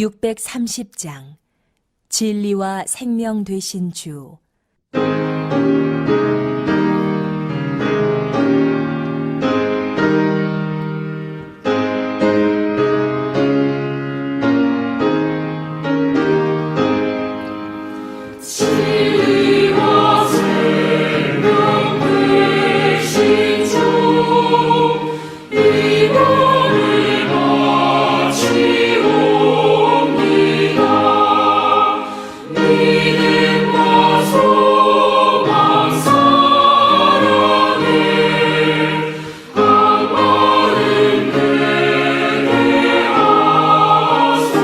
630장 진리와 생명 되신 주. 진리와 생명 되신 주, 이번을 바치옵니다. 믿음과 소망 사랑에 악마는 되게 하소서.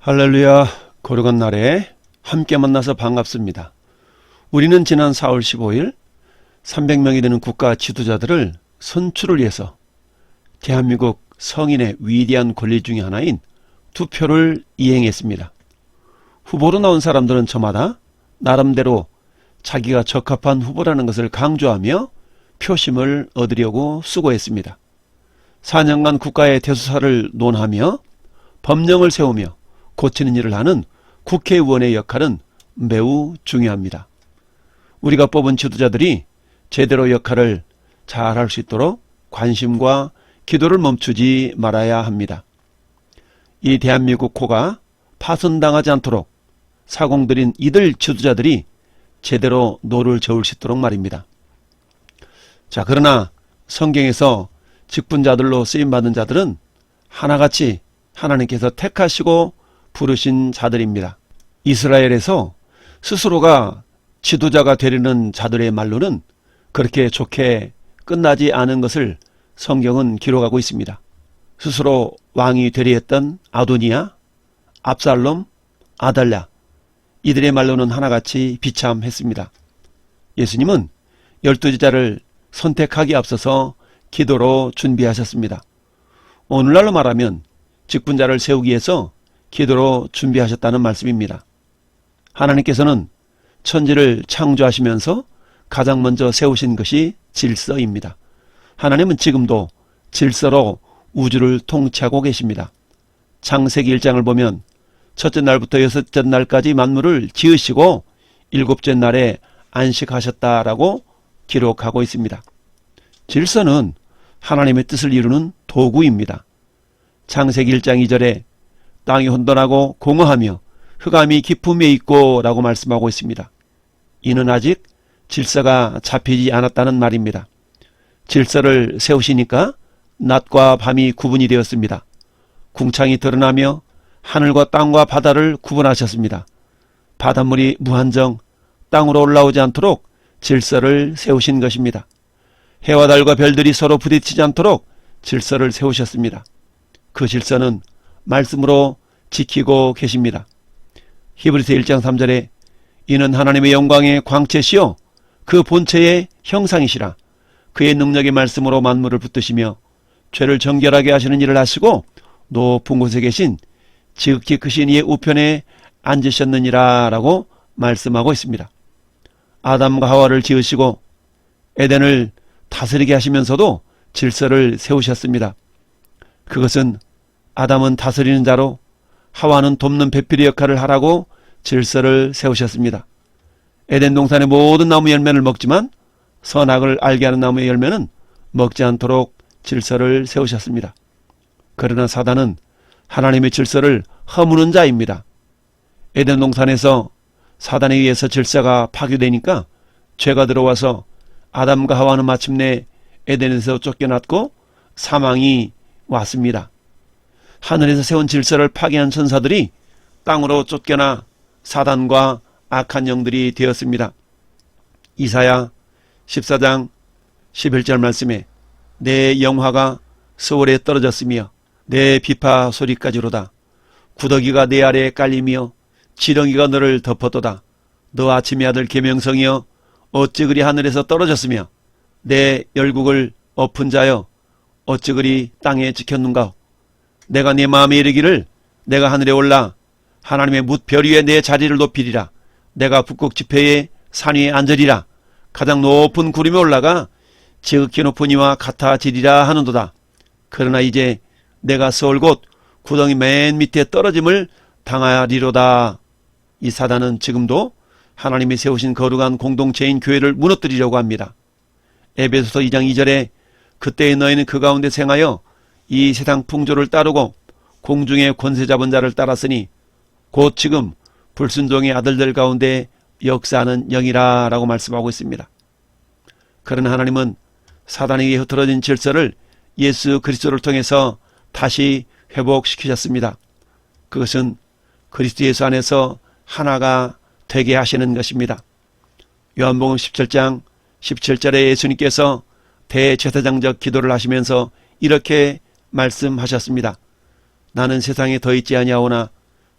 할렐루야, 거룩한 날에 함께 만나서 반갑습니다. 우리는 지난 4월 15일 300명이 되는 국가 지도자들을 선출을 위해서 대한민국 성인의 위대한 권리 중의 하나인 투표를 이행했습니다. 후보로 나온 사람들은 저마다 나름대로 자기가 적합한 후보라는 것을 강조하며 표심을 얻으려고 수고했습니다. 4년간 국가의 대소사를 논하며 법령을 세우며 고치는 일을 하는 국회의원의 역할은 매우 중요합니다. 우리가 뽑은 지도자들이 제대로 역할을 잘 할 수 있도록 관심과 기도를 멈추지 말아야 합니다. 이 대한민국 코가 파손당하지 않도록 사공들인 이들 지도자들이 제대로 노를 저을 수 있도록 말입니다. 자, 그러나 성경에서 직분자들로 쓰임받은 자들은 하나같이 하나님께서 택하시고 부르신 자들입니다. 이스라엘에서 스스로가 지도자가 되려는 자들의 말로는 그렇게 좋게 끝나지 않은 것을 성경은 기록하고 있습니다. 스스로 왕이 되려 했던 아도니아, 압살롬, 아달랴, 이들의 말로는 하나같이 비참했습니다. 예수님은 12제자를 선택하기에 앞서서 기도로 준비하셨습니다. 오늘날로 말하면 직분자를 세우기 위해서 기도로 준비하셨다는 말씀입니다. 하나님께서는 천지를 창조하시면서 가장 먼저 세우신 것이 질서입니다. 하나님은 지금도 질서로 우주를 통치하고 계십니다. 창세기 1장을 보면 첫째 날부터 여섯째 날까지 만물을 지으시고 일곱째 날에 안식하셨다라고 기록하고 있습니다. 질서는 하나님의 뜻을 이루는 도구입니다. 창세기 1장 2절에 땅이 혼돈하고 공허하며 흑암이 깊음에 있고 라고 말씀하고 있습니다. 이는 아직 질서가 잡히지 않았다는 말입니다. 질서를 세우시니까 낮과 밤이 구분이 되었습니다. 궁창이 드러나며 하늘과 땅과 바다를 구분하셨습니다. 바닷물이 무한정 땅으로 올라오지 않도록 질서를 세우신 것입니다. 해와 달과 별들이 서로 부딪히지 않도록 질서를 세우셨습니다. 그 질서는 말씀으로 지키고 계십니다. 히브리서 1장 3절에 이는 하나님의 영광의 광채시요 그 본체의 형상이시라. 그의 능력의 말씀으로 만물을 붙드시며 죄를 정결하게 하시는 일을 하시고 높은 곳에 계신 지극히 크신 이의 우편에 앉으셨느니라 라고 말씀하고 있습니다. 아담과 하와를 지으시고 에덴을 다스리게 하시면서도 질서를 세우셨습니다. 그것은 아담은 다스리는 자로 하와는 돕는 배필의 역할을 하라고 질서를 세우셨습니다. 에덴 동산의 모든 나무 열매를 먹지만 선악을 알게 하는 나무의 열매는 먹지 않도록 질서를 세우셨습니다. 그러나 사단은 하나님의 질서를 허무는 자입니다. 에덴 동산에서 사단에 의해서 질서가 파괴되니까 죄가 들어와서 아담과 하와는 마침내 에덴에서 쫓겨났고 사망이 왔습니다. 하늘에서 세운 질서를 파괴한 천사들이 땅으로 쫓겨나 사단과 악한 영들이 되었습니다. 이사야 14장 11절 말씀에 내 영화가 서울에 떨어졌으며 내 비파 소리까지로다. 구더기가 내 아래에 깔리며 지렁이가 너를 덮었도다. 너 아침의 아들 계명성이여 어찌 그리 하늘에서 떨어졌으며 내 열국을 엎은 자여 어찌 그리 땅에 지켰는가. 내가 네 마음에 이르기를 내가 하늘에 올라 하나님의 뭇별 위에 내 자리를 높이리라. 내가 북극 지폐의 산 위에 앉으리라. 가장 높은 구름에 올라가 지극히 높은 이와 같아지리라 하는도다. 그러나 이제 내가 서울 곳 구덩이 맨 밑에 떨어짐을 당하리로다. 이 사단은 지금도 하나님이 세우신 거룩한 공동체인 교회를 무너뜨리려고 합니다. 에베소서 2장 2절에 그때의 너희는 그 가운데 생하여 이 세상 풍조를 따르고 공중의 권세 잡은 자를 따랐으니 곧 지금 불순종의 아들들 가운데 역사하는 영이라 라고 말씀하고 있습니다. 그러나 하나님은 사단에게 흐트러진 질서를 예수 그리스도를 통해서 다시 회복시키셨습니다. 그것은 그리스도 예수 안에서 하나가 되게 하시는 것입니다. 요한복음 17장 17절에 예수님께서 대제사장적 기도를 하시면서 이렇게 말씀하셨습니다. 나는 세상에 더 있지 아니하오나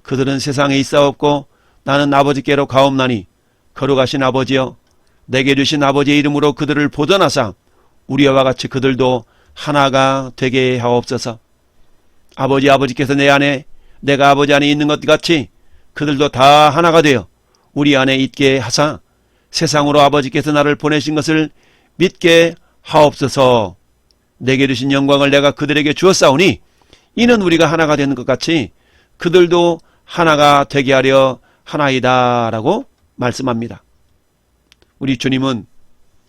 그들은 세상에 있사옵고 나는 아버지께로 가옵나니 거룩하신 아버지여 내게 주신 아버지의 이름으로 그들을 보존하사 우리와 같이 그들도 하나가 되게 하옵소서. 아버지께서 내 안에 내가 아버지 안에 있는 것 같이 그들도 다 하나가 되어 우리 안에 있게 하사 세상으로 아버지께서 나를 보내신 것을 믿게 하옵소서. 내게 주신 영광을 내가 그들에게 주었사오니 이는 우리가 하나가 되는 것 같이 그들도 하나가 되게 하려 하나이다 라고 말씀합니다. 우리 주님은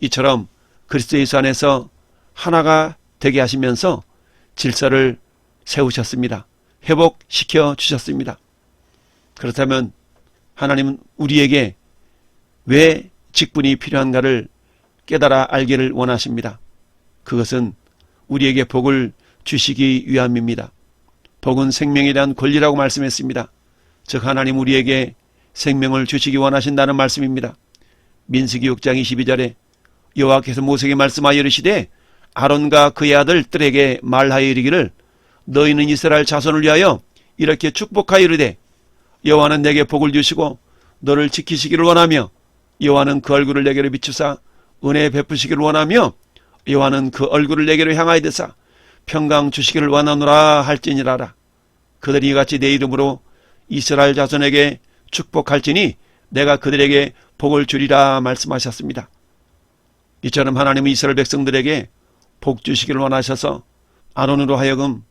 이처럼 그리스도 예수 안에서 하나가 되게 하시면서 질서를 세우셨습니다. 회복시켜 주셨습니다. 그렇다면 하나님은 우리에게 왜 직분이 필요한가를 깨달아 알기를 원하십니다. 그것은 우리에게 복을 주시기 위함입니다. 복은 생명에 대한 권리라고 말씀했습니다. 즉 하나님 우리에게 생명을 주시기 원하신다는 말씀입니다. 민수기 6장 22절에 여호와께서 모세에게 말씀하여 이르시되 아론과 그의 아들들에게 말하여 이르기를 너희는 이스라엘 자손을 위하여 이렇게 축복하여 이르되 여호와는 내게 복을 주시고 너를 지키시기를 원하며 여호와는 그 얼굴을 내게로 비추사 은혜 베푸시기를 원하며 여호와는 그 얼굴을 내게로 향하여 드사 평강 주시기를 원하노라 할지니라라. 그들이 이같이 내 이름으로 이스라엘 자손에게 축복할지니 내가 그들에게 복을 주리라 말씀하셨습니다. 이처럼 하나님은 이스라엘 백성들에게 복 주시기를 원하셔서 아론으로 하여금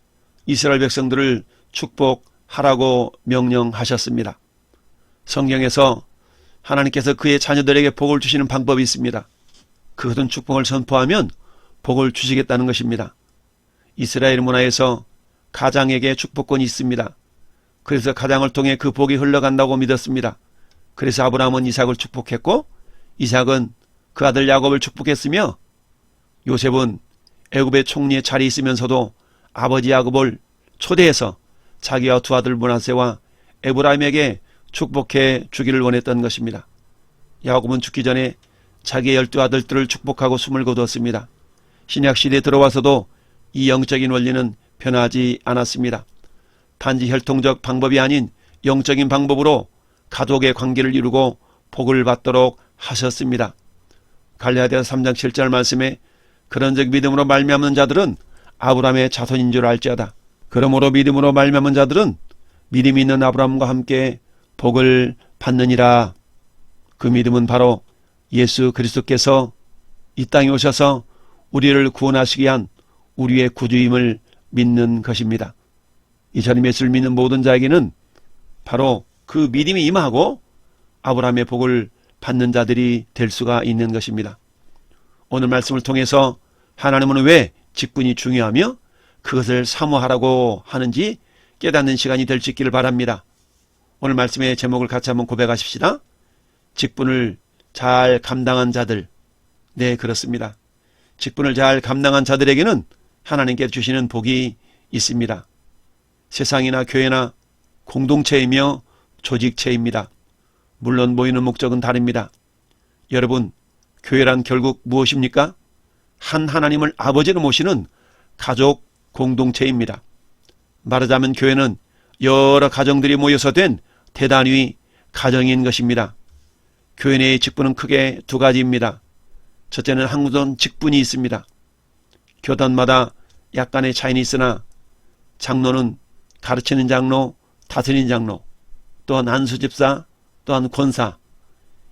이스라엘 백성들을 축복하라고 명령하셨습니다. 성경에서 하나님께서 그의 자녀들에게 복을 주시는 방법이 있습니다. 그것은 축복을 선포하면 복을 주시겠다는 것입니다. 이스라엘 문화에서 가장에게 축복권이 있습니다. 그래서 가장을 통해 그 복이 흘러간다고 믿었습니다. 그래서 아브라함은 이삭을 축복했고 이삭은 그 아들 야곱을 축복했으며 요셉은 애굽의 총리의 자리에 있으면서도 아버지 야곱을 초대해서 자기와 두 아들 므낫세와 에브라임에게 축복해 주기를 원했던 것입니다. 야곱은 죽기 전에 자기의 12 아들들을 축복하고 숨을 거두었습니다. 신약시대에 들어와서도 이 영적인 원리는 변하지 않았습니다. 단지 혈통적 방법이 아닌 영적인 방법으로 가족의 관계를 이루고 복을 받도록 하셨습니다. 갈라디아서 3장 7절 말씀에 그런즉 믿음으로 말미암은 자들은 아브라함의 자손인 줄 알지어다. 그러므로 믿음으로 말미암은 자들은 믿음이 있는 아브라함과 함께 복을 받느니라. 그 믿음은 바로 예수 그리스도께서 이 땅에 오셔서 우리를 구원하시기 위한 우리의 구주임을 믿는 것입니다. 이처럼 예수를 믿는 모든 자에게는 바로 그 믿음이 임하고 아브라함의 복을 받는 자들이 될 수가 있는 것입니다. 오늘 말씀을 통해서 하나님은 왜 직분이 중요하며 그것을 사모하라고 하는지 깨닫는 시간이 될 수 있기를 바랍니다. 오늘 말씀의 제목을 같이 한번 고백하십시다. 직분을 잘 감당한 자들. 네, 그렇습니다. 직분을 잘 감당한 자들에게는 하나님께 주시는 복이 있습니다. 세상이나 교회나 공동체이며 조직체입니다. 물론 모이는 목적은 다릅니다. 여러분, 교회란 결국 무엇입니까? 한 하나님을 아버지로 모시는 가족 공동체입니다. 말하자면 교회는 여러 가정들이 모여서 된 대단위 가정인 것입니다. 교회 내의 직분은 크게 두 가지입니다. 첫째는 항상 직분이 있습니다. 교단마다 약간의 차이는 있으나 장로는 가르치는 장로, 다스리는 장로, 또한 안수집사, 또한 권사,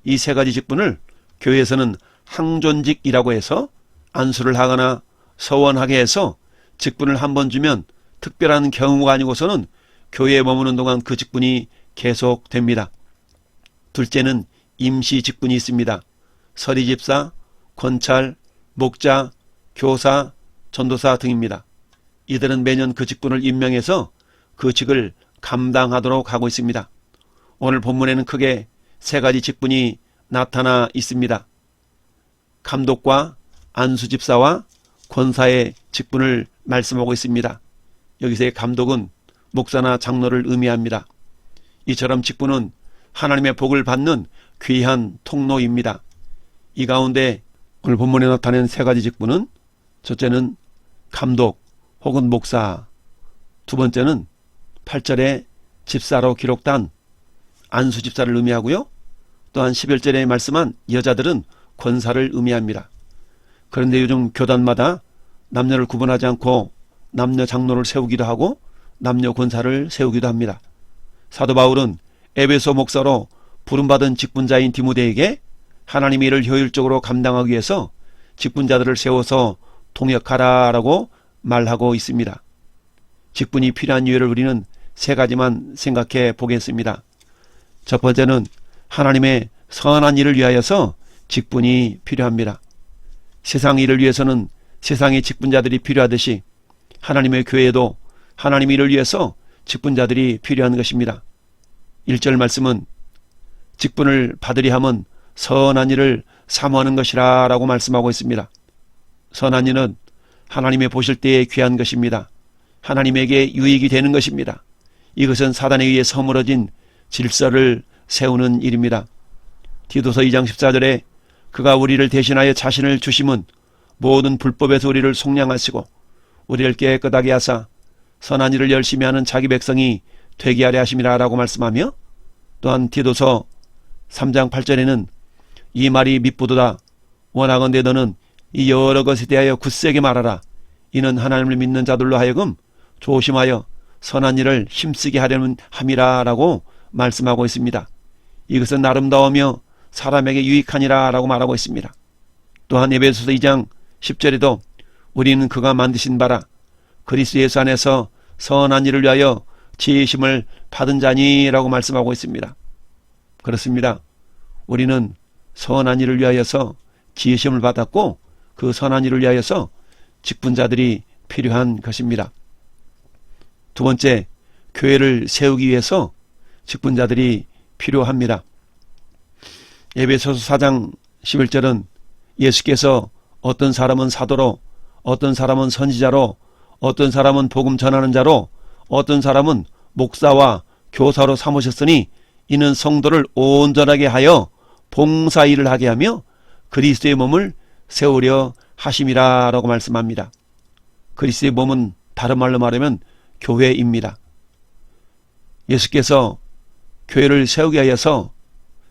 이 세 가지 직분을 교회에서는 항존직이라고 해서 안수를 하거나 서원하게 해서 직분을 한 번 주면 특별한 경우가 아니고서는 교회에 머무는 동안 그 직분이 계속됩니다. 둘째는 임시 직분이 있습니다. 서리집사, 권찰, 목자, 교사, 전도사 등입니다. 이들은 매년 그 직분을 임명해서 그 직을 감당하도록 하고 있습니다. 오늘 본문에는 크게 세 가지 직분이 나타나 있습니다. 감독과 안수집사와 권사의 직분을 말씀하고 있습니다. 여기서의 감독은 목사나 장로를 의미합니다. 이처럼 직분은 하나님의 복을 받는 귀한 통로입니다. 이 가운데 오늘 본문에 나타낸 세 가지 직분은 첫째는 감독 혹은 목사, 두 번째는 8절에 집사로 기록된 안수집사를 의미하고요. 또한 11절에 말씀한 여자들은 권사를 의미합니다. 그런데 요즘 교단마다 남녀를 구분하지 않고 남녀 장로를 세우기도 하고 남녀 권사를 세우기도 합니다. 사도 바울은 에베소 목사로 부름받은 직분자인 디모데에게 하나님의 일을 효율적으로 감당하기 위해서 직분자들을 세워서 동역하라라고 말하고 있습니다. 직분이 필요한 이유를 우리는 세 가지만 생각해 보겠습니다. 첫 번째는 하나님의 선한 일을 위하여서 직분이 필요합니다. 세상 일을 위해서는 세상의 직분자들이 필요하듯이 하나님의 교회에도 하나님의 일을 위해서 직분자들이 필요한 것입니다. 1절 말씀은 직분을 받으리 함은 선한 일을 사모하는 것이라 라고 말씀하고 있습니다. 선한 일은 하나님의 보실 때에 귀한 것입니다. 하나님에게 유익이 되는 것입니다. 이것은 사단에 의해 허물어진 질서를 세우는 일입니다. 디도서 2장 14절에 그가 우리를 대신하여 자신을 주심은 모든 불법에서 우리를 속량하시고 우리를 깨끗하게 하사 선한 일을 열심히 하는 자기 백성이 되게 하려 하심이라 라고 말씀하며, 또한 디도서 3장 8절에는 이 말이 밉보도다. 원하건대 너는 이 여러 것에 대하여 굳세게 말하라. 이는 하나님을 믿는 자들로 하여금 조심하여 선한 일을 힘쓰게 하려는 함이라 라고 말씀하고 있습니다. 이것은 아름다우며 사람에게 유익하니라 라고 말하고 있습니다. 또한 에베소서 2장 10절에도 우리는 그가 만드신 바라 그리스도 예수 안에서 선한 일을 위하여 지으심을 받은 자니 라고 말씀하고 있습니다. 그렇습니다. 우리는 선한 일을 위하여서 지으심을 받았고 그 선한 일을 위하여서 직분자들이 필요한 것입니다. 두 번째, 교회를 세우기 위해서 직분자들이 필요합니다. 에베소서 4장 11절은 예수께서 어떤 사람은 사도로, 어떤 사람은 선지자로, 어떤 사람은 복음 전하는 자로, 어떤 사람은 목사와 교사로 삼으셨으니 이는 성도를 온전하게 하여 봉사일을 하게 하며 그리스도의 몸을 세우려 하심이라 라고 말씀합니다. 그리스도의 몸은 다른 말로 말하면 교회입니다. 예수께서 교회를 세우기 위해서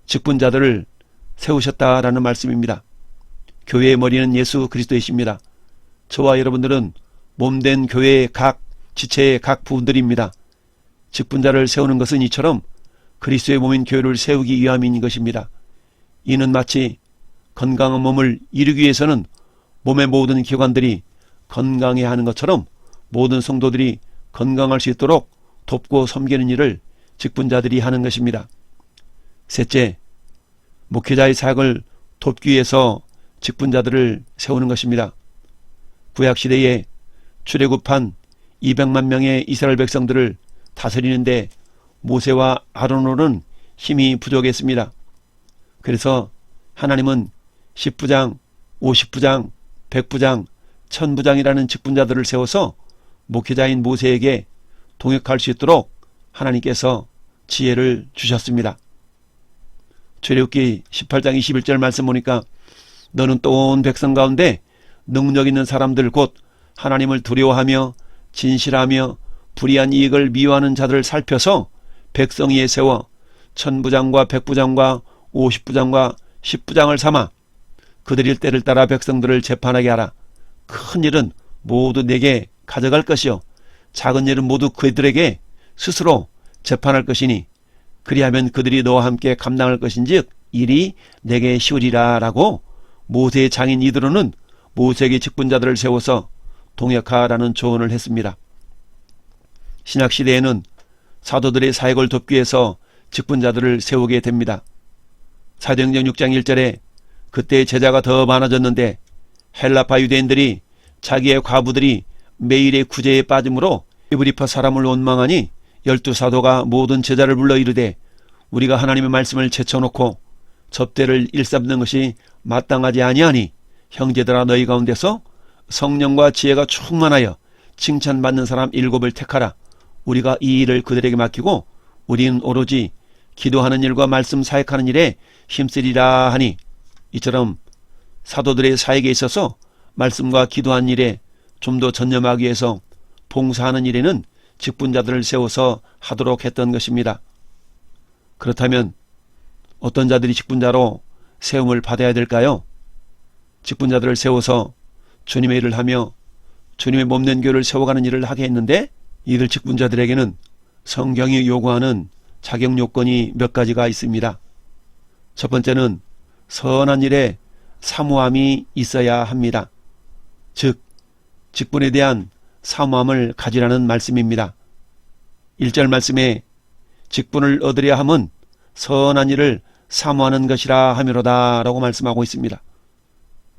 직분자들을 세우셨다라는 말씀입니다. 교회의 머리는 예수 그리스도이십니다. 저와 여러분들은 몸된 교회의 각 지체의 각 부분들입니다. 직분자를 세우는 것은 이처럼 그리스도의 몸인 교회를 세우기 위함인 것입니다. 이는 마치 건강한 몸을 이루기 위해서는 몸의 모든 기관들이 건강해야 하는 것처럼 모든 성도들이 건강할 수 있도록 돕고 섬기는 일을 직분자들이 하는 것입니다. 셋째, 목회자의 사역을 돕기 위해서 직분자들을 세우는 것입니다. 구약시대에 출애굽한 200만 명의 이스라엘 백성들을 다스리는데 모세와 아론으로는 힘이 부족했습니다. 그래서 하나님은 10부장, 50부장, 100부장, 1000부장이라는 직분자들을 세워서 목회자인 모세에게 동역할 수 있도록 하나님께서 지혜를 주셨습니다. 출애굽기 18장 21절 말씀 보니까 너는 또 온 백성 가운데 능력 있는 사람들 곧 하나님을 두려워하며 진실하며 불의한 이익을 미워하는 자들을 살펴서 백성 위에 세워 1000부장과 100부장과 50부장과 10부장을 삼아 그들의 때를 따라 백성들을 재판하게 하라. 큰 일은 모두 내게 가져갈 것이요 작은 일은 모두 그들에게 스스로 재판할 것이니 그리하면 그들이 너와 함께 감당할 것인즉 일이 내게 쉬우리라 라고 모세의 장인 이드로는 모세에게 직분자들을 세워서 동역하라는 조언을 했습니다. 신약시대에는 사도들의 사역을 돕기 위해서 직분자들을 세우게 됩니다. 사도행전 6장 1절에 그때 제자가 더 많아졌는데 헬라파 유대인들이 자기의 과부들이 매일의 구제에 빠짐으로 히브리파 사람을 원망하니 12사도가 모든 제자를 불러 이르되 우리가 하나님의 말씀을 제쳐놓고 접대를 일삼는 것이 마땅하지 아니하니 형제들아 너희 가운데서 성령과 지혜가 충만하여 칭찬받는 사람 7을 택하라. 우리가 이 일을 그들에게 맡기고 우리는 오로지 기도하는 일과 말씀 사역하는 일에 힘쓰리라 하니 이처럼 사도들의 사역에 있어서 말씀과 기도하는 일에 좀 더 전념하기 위해서 봉사하는 일에는 직분자들을 세워서 하도록 했던 것입니다. 그렇다면 어떤 자들이 직분자로 세움을 받아야 될까요? 직분자들을 세워서 주님의 일을 하며 주님의 몸된 교회를 세워가는 일을 하게 했는데 이들 직분자들에게는 성경이 요구하는 자격 요건이 몇 가지가 있습니다. 첫 번째는 선한 일에 사모함이 있어야 합니다. 즉 직분에 대한 사모함을 가지라는 말씀입니다. 1절 말씀에 직분을 얻으려 함은 선한 일을 사모하는 것이라 하미로다 라고 말씀하고 있습니다.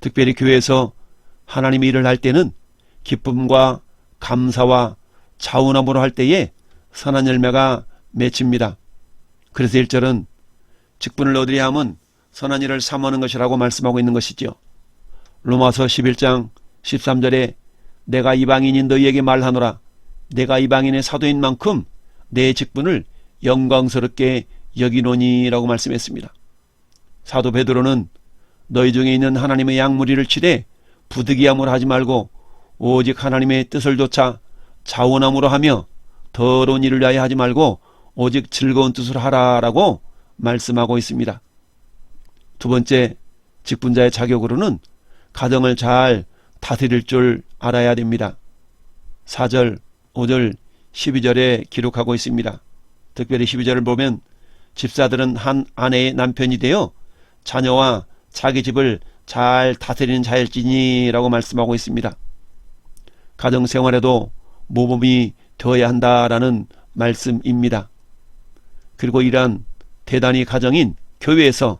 특별히 교회에서 하나님의 일을 할 때는 기쁨과 감사와 자원함으로 할 때에 선한 열매가 맺힙니다. 그래서 1절은 직분을 얻으려 함은 선한 일을 사모하는 것이라고 말씀하고 있는 것이죠. 로마서 11장 13절에 내가 이방인인 너희에게 말하노라. 내가 이방인의 사도인 만큼 내 직분을 영광스럽게 여기노니 라고 말씀했습니다. 사도 베드로는 너희 중에 있는 하나님의 양무리를 치되 부득이함으로 하지 말고 오직 하나님의 뜻을 좇아 자원함으로 하며 더러운 일을 위하여 하지 말고 오직 즐거운 뜻으로 하라라고 말씀하고 있습니다. 두 번째, 직분자의 자격으로는 가정을 잘 다스릴 줄 알아야 됩니다. 4절, 5절, 12절에 기록하고 있습니다. 특별히 12절을 보면 집사들은 한 아내의 남편이 되어 자녀와 자기 집을 잘 다스리는 자일지니 라고 말씀하고 있습니다. 가정생활에도 모범이 되어야 한다라는 말씀입니다. 그리고 이러한 대단히 가정인 교회에서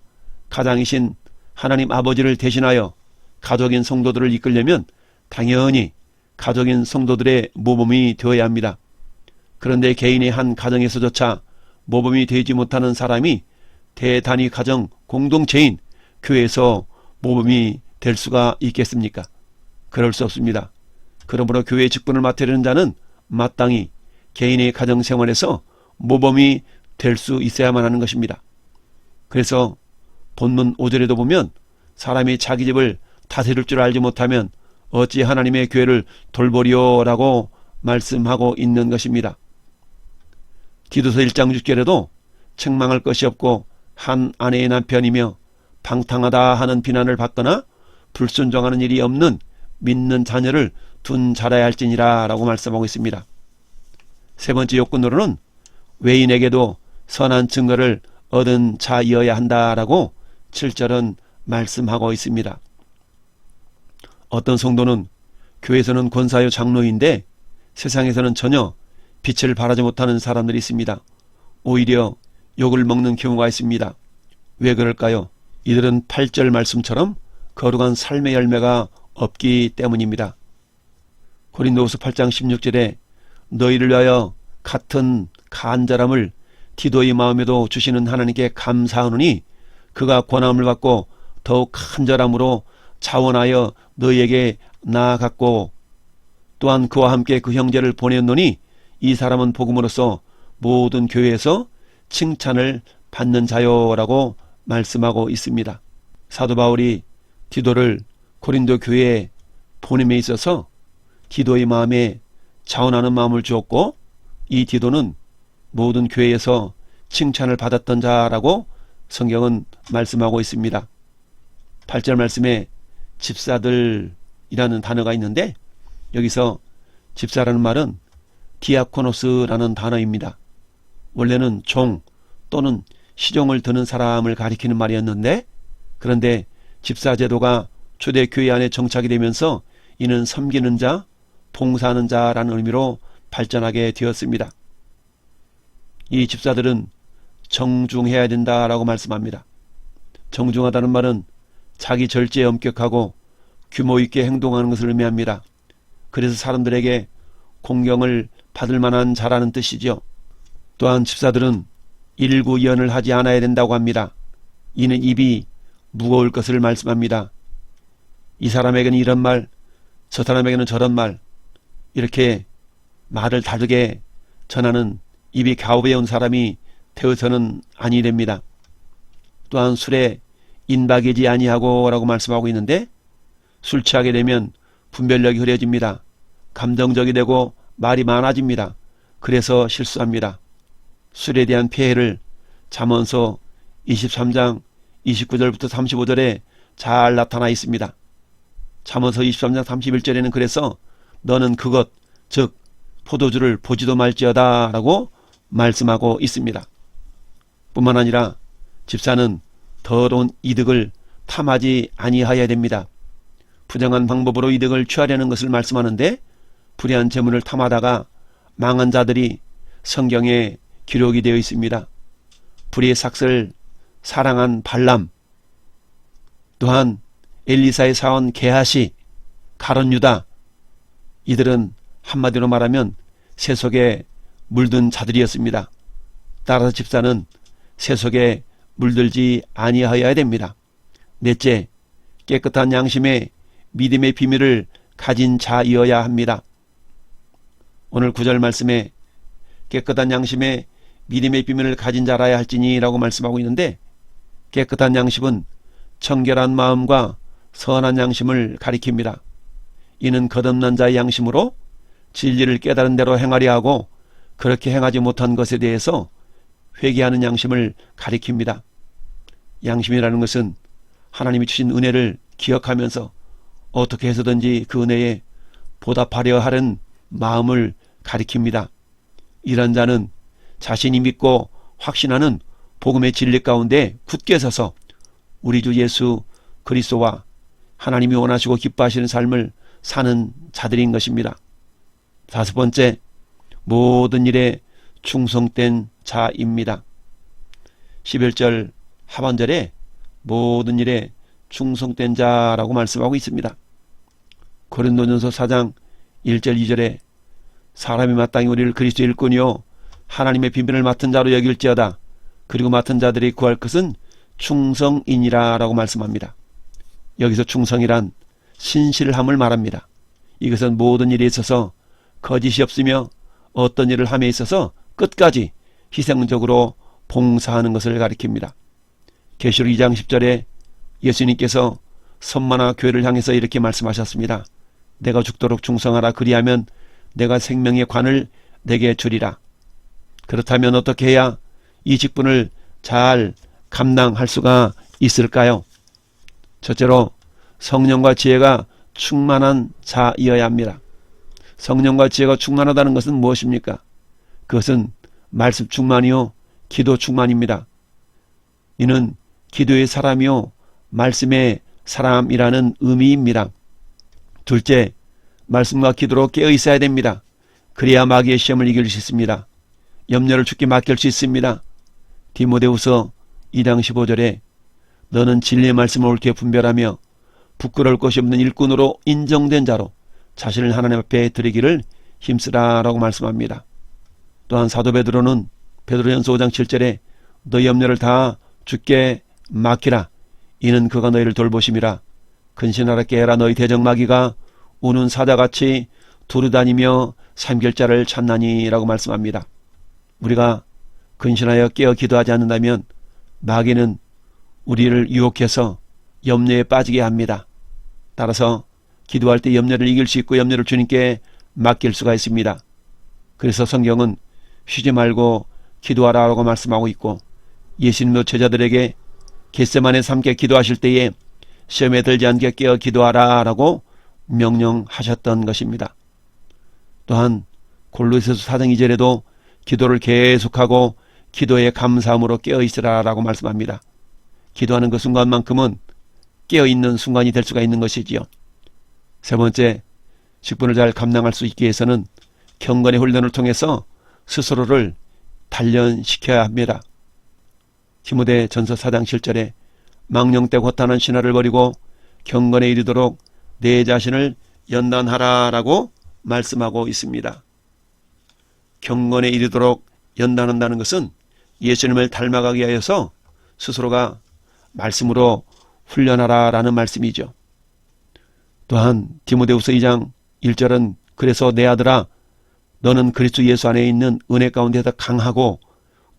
가장이신 하나님 아버지를 대신하여 가족인 성도들을 이끌려면 당연히 가족인 성도들의 모범이 되어야 합니다. 그런데 개인의 한 가정에서조차 모범이 되지 못하는 사람이 대단히 가정 공동체인 교회에서 모범이 될 수가 있겠습니까? 그럴 수 없습니다. 그러므로 교회의 직분을 맡으려는 자는 마땅히 개인의 가정생활에서 모범이 될 수 있어야만 하는 것입니다. 그래서 본문 5절에도 보면 사람이 자기 집을 다스릴 줄 알지 못하면 어찌 하나님의 교회를 돌보리오라고 말씀하고 있는 것입니다. 디도서 1장 6절에도 책망할 것이 없고 한 아내의 남편이며 방탕하다 하는 비난을 받거나 불순종하는 일이 없는 믿는 자녀를 둔 자라야 할지니라 라고 말씀하고 있습니다. 세 번째 요건으로는 외인에게도 선한 증거를 얻은 자이어야 한다라고 7절은 말씀하고 있습니다. 어떤 성도는 교회에서는 권사요 장로인데 세상에서는 전혀 빛을 발하지 못하는 사람들이 있습니다. 오히려 욕을 먹는 경우가 있습니다. 왜 그럴까요? 이들은 8절 말씀처럼 거룩한 삶의 열매가 없기 때문입니다. 고린도후서 8장 16절에 너희를 위하여 같은 간절함을 디도의 마음에도 주시는 하나님께 감사하노니 그가 권함을 받고 더욱 간절함으로 자원하여 너희에게 나아갔고 또한 그와 함께 그 형제를 보냈노니 이 사람은 복음으로써 모든 교회에서 칭찬을 받는 자요라고 말씀하고 있습니다. 사도 바울이 디도를 고린도 교회에 보냄에 있어서 디도의 마음에 자원하는 마음을 주었고 이 디도는 모든 교회에서 칭찬을 받았던 자라고 성경은 말씀하고 있습니다. 8절 말씀에 집사들이라는 단어가 있는데 여기서 집사라는 말은 디아코노스라는 단어입니다. 원래는 종 또는 시종을 드는 사람을 가리키는 말이었는데 그런데 집사 제도가 초대교회 안에 정착이 되면서 이는 섬기는 자, 봉사하는 자라는 의미로 발전하게 되었습니다. 이 집사들은 정중해야 된다라고 말씀합니다. 정중하다는 말은 자기 절제에 엄격하고 규모 있게 행동하는 것을 의미합니다. 그래서 사람들에게 공경을 받을 만한 자라는 뜻이죠. 또한 집사들은 일구이연을 하지 않아야 된다고 합니다. 이는 입이 무거울 것을 말씀합니다. 이 사람에게는 이런 말, 저 사람에게는 저런 말, 이렇게 말을 다르게 전하는 입이 가오배운 사람이 되어서는 아니 됩니다. 또한 술에 인박이지 아니하고 라고 말씀하고 있는데 술 취하게 되면 분별력이 흐려집니다. 감정적이 되고 말이 많아집니다. 그래서 실수합니다. 술에 대한 폐해를 잠언서 23장 29절부터 35절에 잘 나타나 있습니다. 잠언서 23장 31절에는 그래서 너는 그것 즉 포도주를 보지도 말지어다 라고 말씀하고 있습니다. 뿐만 아니라 집사는 더러운 이득을 탐하지 아니하여야 됩니다. 부정한 방법으로 이득을 취하려는 것을 말씀하는데 불의한 재물을 탐하다가 망한 자들이 성경에 기록이 되어 있습니다. 불의의 삭슬 사랑한 발람, 또한 엘리사의 사원 게하시, 가룟 유다, 이들은 한마디로 말하면 새 속에 물든 자들이었습니다. 따라서 집사는 새 속에 물들지 아니하여야 됩니다. 넷째, 깨끗한 양심의 믿음의 비밀을 가진 자이어야 합니다. 오늘 9절 말씀에 깨끗한 양심의 믿음의 비밀을 가진 자라야 할지니 라고 말씀하고 있는데 깨끗한 양심은 청결한 마음과 선한 양심을 가리킵니다. 이는 거듭난 자의 양심으로 진리를 깨달은 대로 행하려 하고 그렇게 행하지 못한 것에 대해서 회개하는 양심을 가리킵니다. 양심이라는 것은 하나님이 주신 은혜를 기억하면서 어떻게 해서든지 그 은혜에 보답하려 하는 마음을 가리킵니다. 이런 자는 자신이 믿고 확신하는 복음의 진리 가운데 굳게 서서 우리 주 예수 그리스도와 하나님이 원하시고 기뻐하시는 삶을 사는 자들인 것입니다. 다섯 번째, 모든 일에 충성된 자입니다. 11절 하반절에 모든 일에 충성된 자라고 말씀하고 있습니다. 고린도전서 4장 1절 2절에 사람이 마땅히 우리를 그리스도의 일꾼이요 하나님의 비밀을 맡은 자로 여길지어다. 그리고 맡은 자들이 구할 것은 충성이니라 라고 말씀합니다. 여기서 충성이란 신실함을 말합니다. 이것은 모든 일에 있어서 거짓이 없으며 어떤 일을 함에 있어서 끝까지 희생적으로 봉사하는 것을 가리킵니다. 계시록 2장 10절에 예수님께서 선마나 교회를 향해서 이렇게 말씀하셨습니다. 내가 죽도록 충성하라. 그리하면 내가 생명의 관을 내게 주리라. 그렇다면 어떻게 해야 이 직분을 잘 감당할 수가 있을까요? 첫째로 성령과 지혜가 충만한 자이어야 합니다. 성령과 지혜가 충만하다는 것은 무엇입니까? 그것은 말씀 충만이요 기도 충만입니다. 이는 기도의 사람이요 말씀의 사람이라는 의미입니다. 둘째, 말씀과 기도로 깨어 있어야 됩니다. 그래야 마귀의 시험을 이길 수 있습니다. 염려를 주께 맡길 수 있습니다. 디모데후서 2장 15절에 너는 진리의 말씀을 옳게 분별하며 부끄러울 것이 없는 일꾼으로 인정된 자로 자신을 하나님 앞에 드리기를 힘쓰라 라고 말씀합니다. 또한 사도 베드로는 베드로전서 5장 7절에 너희 염려를 다 주께 맡기라. 이는 그가 너희를 돌보심이라. 근신하라 깨라. 너희 대적 마귀가 우는 사자같이 두루다니며 삼킬 자를 찾나니 라고 말씀합니다. 우리가 근신하여 깨어 기도하지 않는다면 마귀는 우리를 유혹해서 염려에 빠지게 합니다. 따라서 기도할 때 염려를 이길 수 있고 염려를 주님께 맡길 수가 있습니다. 그래서 성경은 쉬지 말고 기도하라고 말씀하고 있고 예수님도 제자들에게 겟세마네 함께 기도하실 때에 시험에 들지 않게 깨어 기도하라 라고 명령하셨던 것입니다. 또한 골로새서 4장 2절에도 기도를 계속하고 기도에 감사함으로 깨어있으라 라고 말씀합니다. 기도하는 그 순간만큼은 깨어있는 순간이 될 수가 있는 것이지요. 세 번째, 직분을 잘 감당할 수 있기 위해서는 경건의 훈련을 통해서 스스로를 단련시켜야 합니다. 디모데전서 4장 7절에 망령때 고탄한 신화를 버리고 경건에 이르도록 내 자신을 연단하라 라고 말씀하고 있습니다. 경건에 이르도록 연단한다는 것은 예수님을 닮아가기 위하여서 스스로가 말씀으로 훈련하라 라는 말씀이죠. 또한 디모데후서 2장 1절은 그래서 내 아들아 너는 그리스도 예수 안에 있는 은혜 가운데서 강하고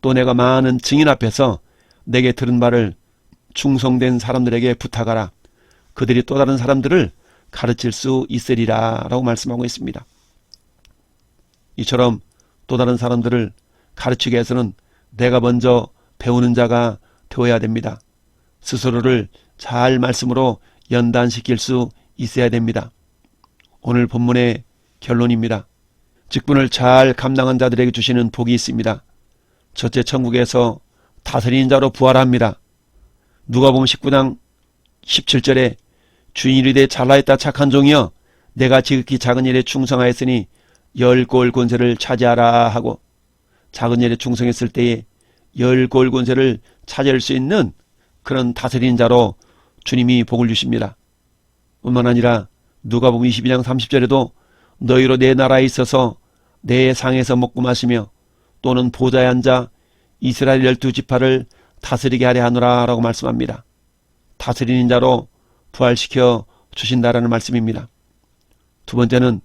또 내가 많은 증인 앞에서 내게 들은 바를 충성된 사람들에게 부탁하라. 그들이 또 다른 사람들을 가르칠 수 있으리라 라고 말씀하고 있습니다. 이처럼 또 다른 사람들을 가르치기 위해서는 내가 먼저 배우는 자가 되어야 됩니다. 스스로를 잘 말씀으로 연단시킬 수 있어야 됩니다. 오늘 본문의 결론입니다. 직분을 잘 감당한 자들에게 주시는 복이 있습니다. 첫째, 천국에서 다스리는 자로 부활합니다. 누가복음 19장 17절에 주인이 이르되 잘하였다 착한 종이여 내가 지극히 작은 일에 충성하였으니 10골 권세를 차지하라 하고 작은 일에 충성했을 때에 10골 권세를 차지할 수 있는 그런 다스리는 자로 주님이 복을 주십니다. 뿐만 아니라 누가복음 22장 30절에도 너희로 내 나라에 있어서 내 상에서 먹고 마시며 또는 보좌에 앉아 이스라엘 12지파를 다스리게 하려 하노라 라고 말씀합니다. 다스리는 자로 부활시켜 주신다라는 말씀입니다. 두 번째는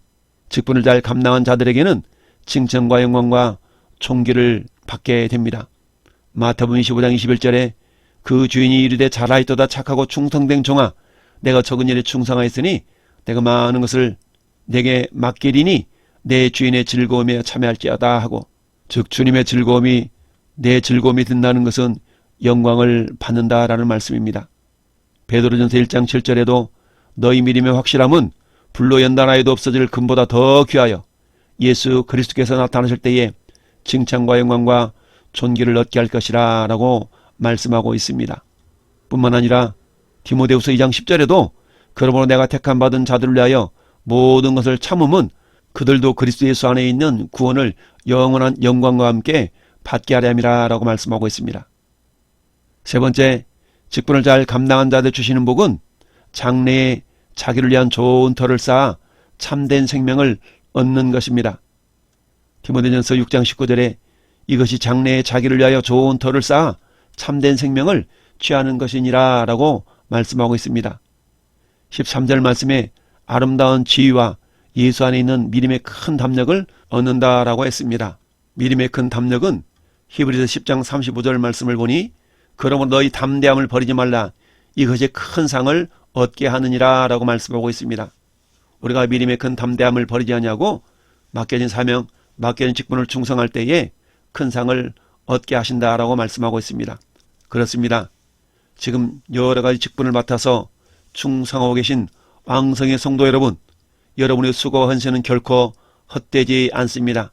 직분을 잘 감당한 자들에게는 칭찬과 영광과 존귀를 받게 됩니다. 마태복음 25장 21절에 그 주인이 이르되 잘하였도다 착하고 충성된 종아 내가 적은 일에 충성하였으니 내가 많은 것을 내게 맡기리니 내 주인의 즐거움에 참여할지어다 하고 즉 주님의 즐거움이 내 즐거움이 된다는 것은 영광을 받는다라는 말씀입니다. 베드로전서 1장 7절에도 너희 믿음의 확실함은 불로 연단하여도 없어질 금보다 더 귀하여 예수 그리스도께서 나타나실 때에 칭찬과 영광과 존귀를 얻게 할 것이라 라고 말씀하고 있습니다. 뿐만 아니라 디모데후서 2장 10절에도 그러므로 내가 택함 받은 자들을 위하여 모든 것을 참음은 그들도 그리스도 예수 안에 있는 구원을 영원한 영광과 함께 받게 하려 함이라 라고 말씀하고 있습니다. 세 번째, 직분을 잘 감당한 자들 주시는 복은 장래에 자기를 위한 좋은 터를 쌓아 참된 생명을 얻는 것입니다. 디모데전서 6장 19절에 이것이 장래에 자기를 위하여 좋은 터를 쌓아 참된 생명을 취하는 것이니라 라고 말씀하고 있습니다. 13절 말씀에 아름다운 지위와 예수 안에 있는 믿음의 큰 담력을 얻는다라고 했습니다. 믿음의 큰 담력은 히브리서 10장 35절 말씀을 보니 그러므로 너희 담대함을 버리지 말라 이것이 큰 상을 얻게 하느니라 라고 말씀하고 있습니다. 우리가 믿음의 큰 담대함을 버리지 않냐고 맡겨진 사명, 맡겨진 직분을 충성할 때에 큰 상을 얻게 하신다라고 말씀하고 있습니다. 그렇습니다. 지금 여러 가지 직분을 맡아서 충성하고 계신 왕성의 성도 여러분, 여러분의 수고와 헌신은 결코 헛되지 않습니다.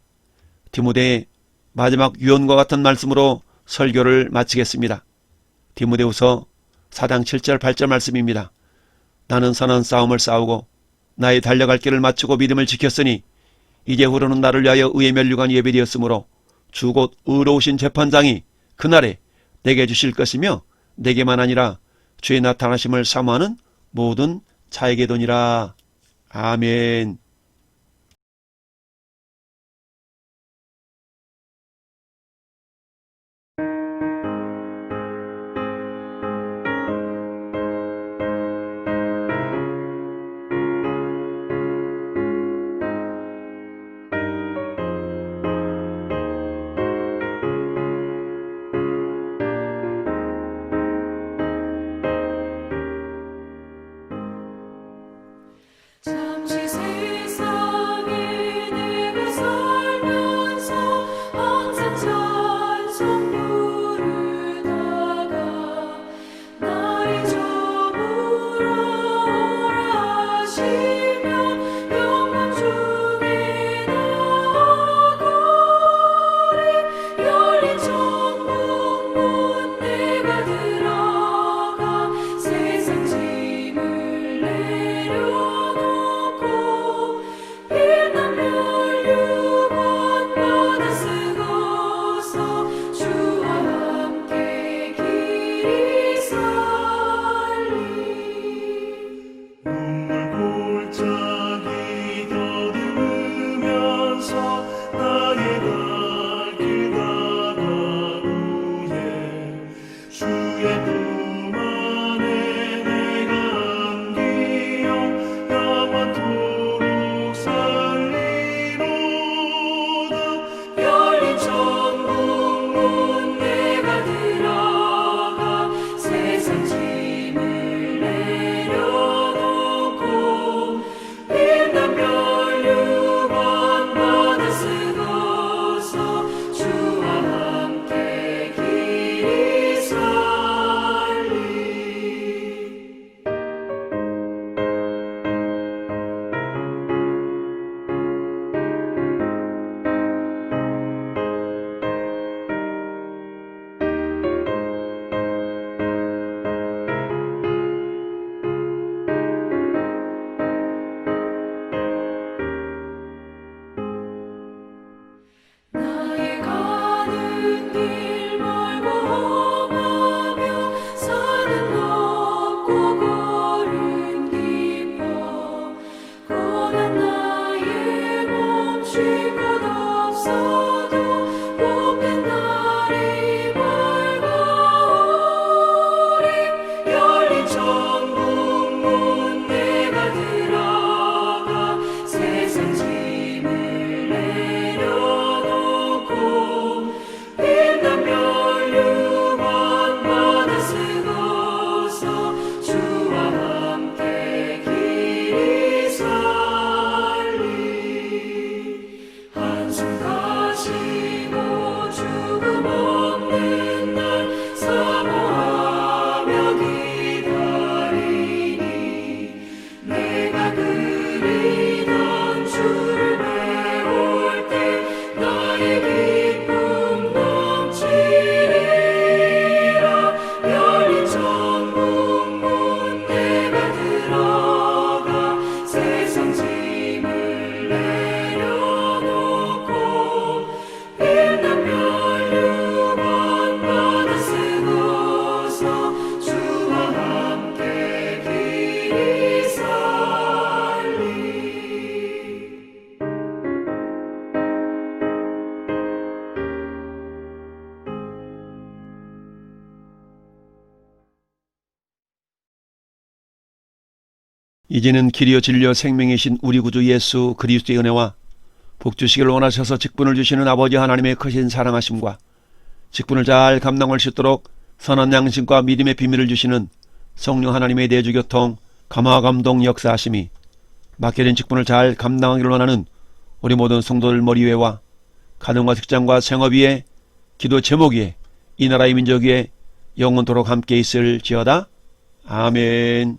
디모데의 마지막 유언과 같은 말씀으로 설교를 마치겠습니다. 디모데후서 4장 7절 8절 말씀입니다. 나는 선한 싸움을 싸우고 나의 달려갈 길을 마치고 믿음을 지켰으니 이제후로는 나를 위하여 의의 면류관이 예비되었으므로 주 곧 의로우신 재판장이 그날에 내게 주실 것이며 내게만 아니라 주의 나타나심을 사모하는 모든 자에게도니라. 아멘. 잠시 세상에 내가 살면서 항상 찬송 부르다가 나의 저물어 오라 하시며 영광 중에 나아가리 열린 천국문 내가 들어가 세상 짐을 내려놓고 빛난 멸류관 받아 쓰고서 주와 함께 길이 살리. 눈물 골짜기 더듬으면서 나의 갈 길 가다 후에 주의 품 안에 내가 안기어 영원토록 살리로다. 열린 천국문 내가 들어가 세상 짐을 내려놓고 빛난 멸류관 받아 쓰고서 주와 함께 길이 살리. 나의 가는 길 멀고 험하며 산은 높고 걸음 깊어 고난 나의 멈출 곳 없어도 복된 날이 밝아오리. 열린 천국문 내가 들어가 세상 짐을 내려놓고 빛난 멸류관 받아 쓰고서 주와 함께 길이 살리. 한숨 가시고 죽음 없는 날 사모하며 기다리니 내가 그리던 주를 배울 때 나의 기쁨 넘치리라. 열린 천국문 내가 들어가 세상 짐을 내려놓고 빛난 멸류관 받아 쓰고서 주와 함께 길이 살리. 이제는 길이요 진리요 생명이신 우리 구주 예수 그리스도의 은혜와 복 주시기를 원하셔서 직분을 주시는 아버지 하나님의 크신 사랑하심과 직분을 잘 감당할 수 있도록 선한 양심과 믿음의 비밀을 주시는 성령 하나님의 내주교통 감화감동 역사하심이 맡겨진 직분을 잘 감당하기를 원하는 우리 모든 성도들 머리 위에와 가정과 직장과 생업 위에 기도 제목 위에 이 나라의 민족 위에 영원토록 함께 있을지어다. 아멘.